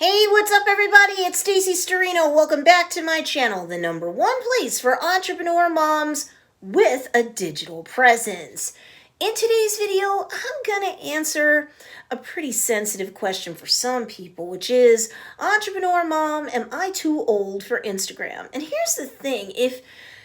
Hey, what's up everybody? It's Stacey Storino. Welcome back to my channel, the number one place for entrepreneur moms with a digital presence. In today's video, I'm going to answer a pretty sensitive question for some people, which is, entrepreneur mom, am I too old for Instagram? And here's the thing, if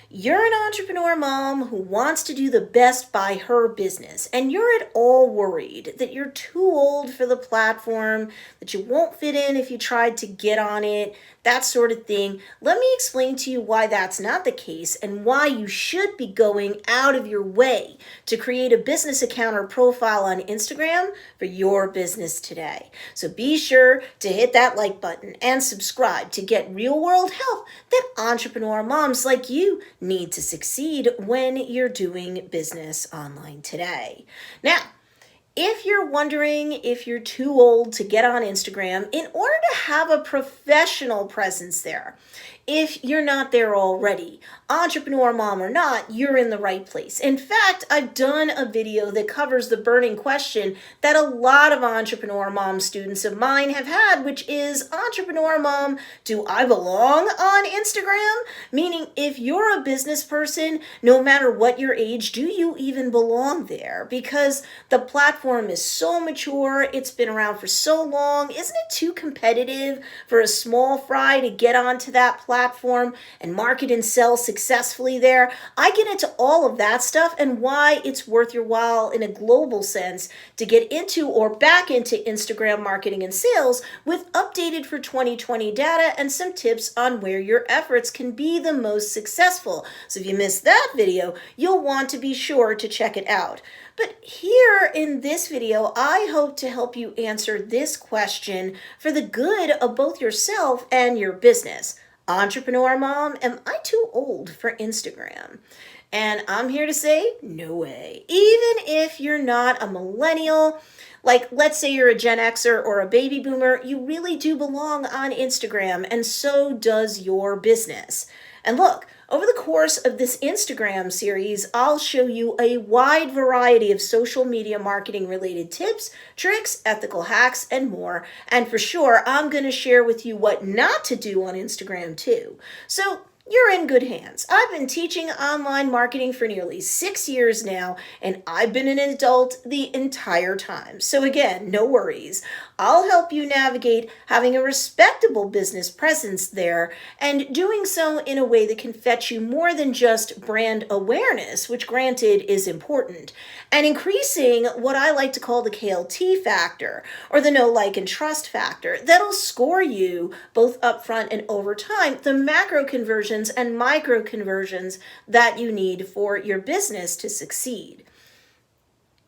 you're an entrepreneur mom who wants to do the best by her business, and you're at all worried that you're too old for the platform, that you won't fit in if you tried to get on it, that sort of thing, let me explain to you why that's not the case and why you should be going out of your way to create a business account or profile on Instagram for your business today. So be sure to hit that like button and subscribe to get real-world help that entrepreneur moms like you need to succeed when you're doing business online today. Now, if you're wondering if you're too old to get on Instagram, in order to have a professional presence there, if you're not there already, entrepreneur mom or not, you're in the right place. In fact, I've done a video that covers the burning question that a lot of entrepreneur mom students of mine have had, which is, entrepreneur mom, do I belong on Instagram? Meaning, if you're a business person, no matter what your age, do you even belong there? Because the platform is so mature, it's been around for so long, isn't it too competitive for a small fry to get onto that platform and market and sell successfully there? I get into all of that stuff and why it's worth your while in a global sense to get into or back into Instagram marketing and sales with updated for 2020 data and some tips on where your efforts can be the most successful. So if you missed that video, you'll want to be sure to check it out. But here in this video, I hope to help you answer this question for the good of both yourself and your business. Entrepreneur mom, am I too old for Instagram? And I'm here to say, no way. Even if you're not a millennial, like let's say you're a Gen Xer or a baby boomer, you really do belong on Instagram, and so does your business. And look, over the course of this Instagram series, I'll show you a wide variety of social media marketing related tips, tricks, ethical hacks, and more. And for sure, I'm going to share with you what not to do on Instagram too. So you're in good hands. I've been teaching online marketing for nearly 6 years now, and I've been an adult the entire time. So again, no worries. I'll help you navigate having a respectable business presence there and doing so in a way that can fetch you more than just brand awareness, which granted is important, and increasing what I like to call the KLT factor, or the know, like, and trust factor. That'll score you both upfront and over time the macro conversions and micro conversions that you need for your business to succeed.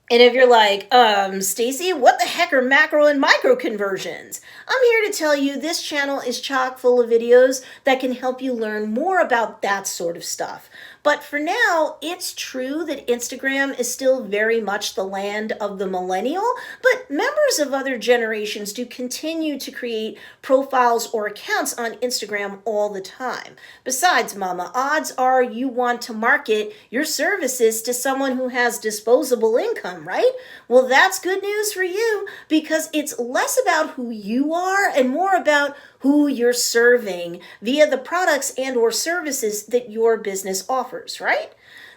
And if you're like, Stacey, what the heck are macro and micro conversions? I'm here to tell you this channel is chock full of videos that can help you learn more about that sort of stuff. But for now, it's true that Instagram is still very much the land of the millennial, but members of other generations do continue to create profiles or accounts on Instagram all the time. Besides, mama, odds are you want to market your services to someone who has disposable income, right? Well, that's good news for you, because it's less about who you are and more about who you're serving via the products and or services that your business offers, right?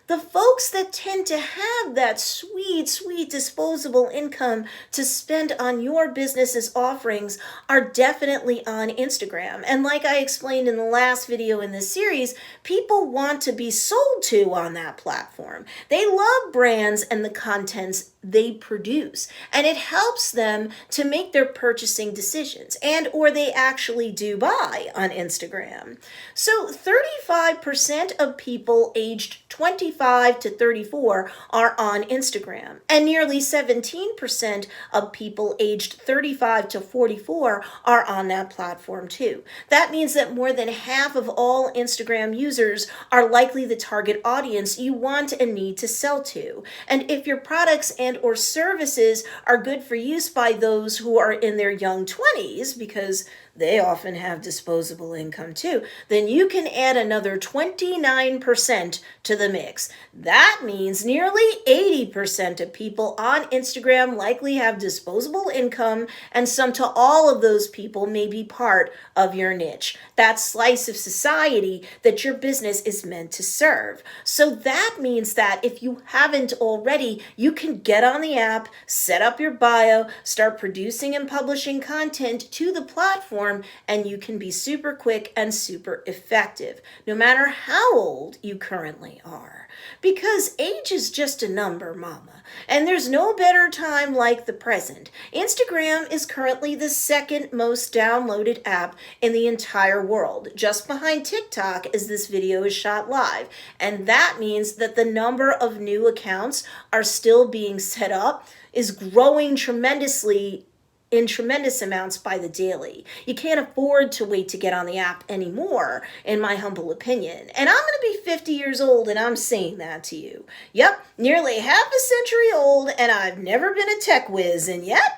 The folks that tend to have that sweet, sweet disposable income to spend on your business's offerings are definitely on Instagram. And like I explained in the last video in this series, people want to be sold to on that platform. They love brands and the contents they produce, and it helps them to make their purchasing decisions, and or they actually do buy on Instagram. So 35% of people aged 25 to 34 are on Instagram, and nearly 17% of people aged 35 to 44 are on that platform too. That means that more than half of all Instagram users are likely the target audience you want and need to sell to. And if your products and and or services are good for use by those who are in their young 20s, because they often have disposable income too, then you can add another 29% to the mix. That means nearly 80% of people on Instagram likely have disposable income, and some to all of those people may be part of your niche, that slice of society that your business is meant to serve. So that means that if you haven't already, you can get on the app, set up your bio, start producing and publishing content to the platform, and you can be super quick and super effective, no matter how old you currently are. Because age is just a number, mama, and there's no better time like the present. Instagram is currently the second most downloaded app in the entire world, just behind TikTok as this video is shot live. And that means that the number of new accounts are still being set up is growing tremendously in tremendous amounts by the daily. You can't afford to wait to get on the app anymore, in my humble opinion. And I'm going to be 50 years old, and I'm saying that to you. Yep, nearly half a century old, and I've never been a tech whiz, and yet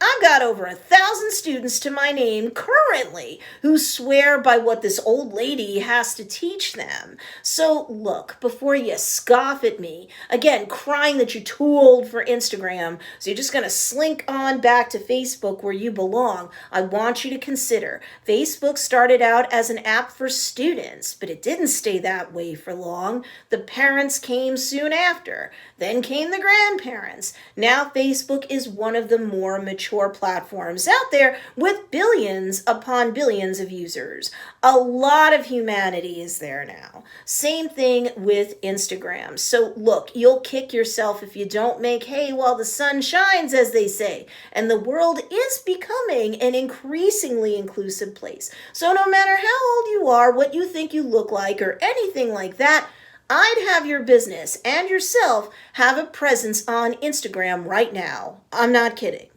I've got over 1,000 students to my name currently who swear by what this old lady has to teach them. So look, before you scoff at me, again, crying that you're too old for Instagram, so you're just going to slink on back to Facebook where you belong, I want you to consider Facebook started out as an app for students, but it didn't stay that way for long. The parents came soon after. Then came the grandparents. Now Facebook is one of the more mature platforms out there with billions upon billions of users. A lot of humanity is there now. Same thing with Instagram. So look, you'll kick yourself if you don't make hay while the sun shines, as they say. And the world is becoming an increasingly inclusive place. So no matter how old you are, what you think you look like, or anything like that, I'd have your business and yourself have a presence on Instagram right now. I'm not kidding.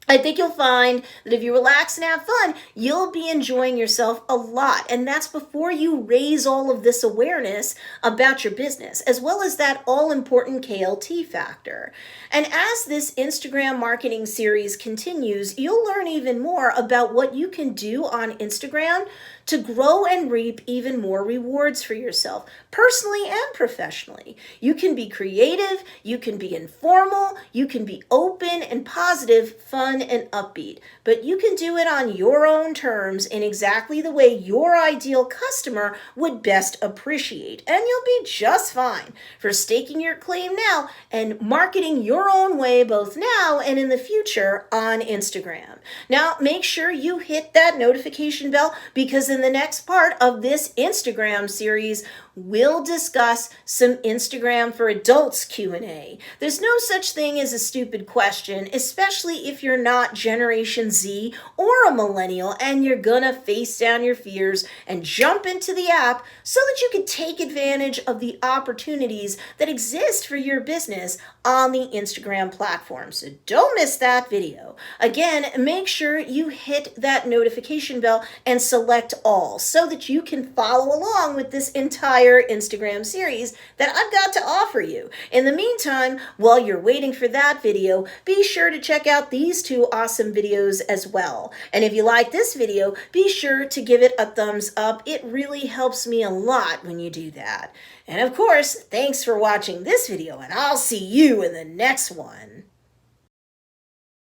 I think you'll find that if you relax and have fun, you'll be enjoying yourself a lot. And that's before you raise all of this awareness about your business, as well as that all-important KLT factor. And as this Instagram marketing series continues, you'll learn even more about what you can do on Instagram to grow and reap even more rewards for yourself, personally and professionally. You can be creative, you can be informal, you can be open and positive, fun and upbeat, but you can do it on your own terms in exactly the way your ideal customer would best appreciate, and you'll be just fine for staking your claim now and marketing your own way both now and in the future on Instagram. Now, make sure you hit that notification bell, because in the next part of this Instagram series, we'll discuss some Instagram for Adults Q&A. There's no such thing as a stupid question, especially if you're not Generation Z or a millennial and you're gonna face down your fears and jump into the app so that you can take advantage of the opportunities that exist for your business on the Instagram platform. So don't miss that video. Again, make sure you hit that notification bell and select all so that you can follow along with this entire Instagram series that I've got to offer you. In the meantime, while you're waiting for that video, be sure to check out these two awesome videos as well. And if you like this video, be sure to give it a thumbs up. It really helps me a lot when you do that. And of course, thanks for watching this video, and I'll see you in the next one.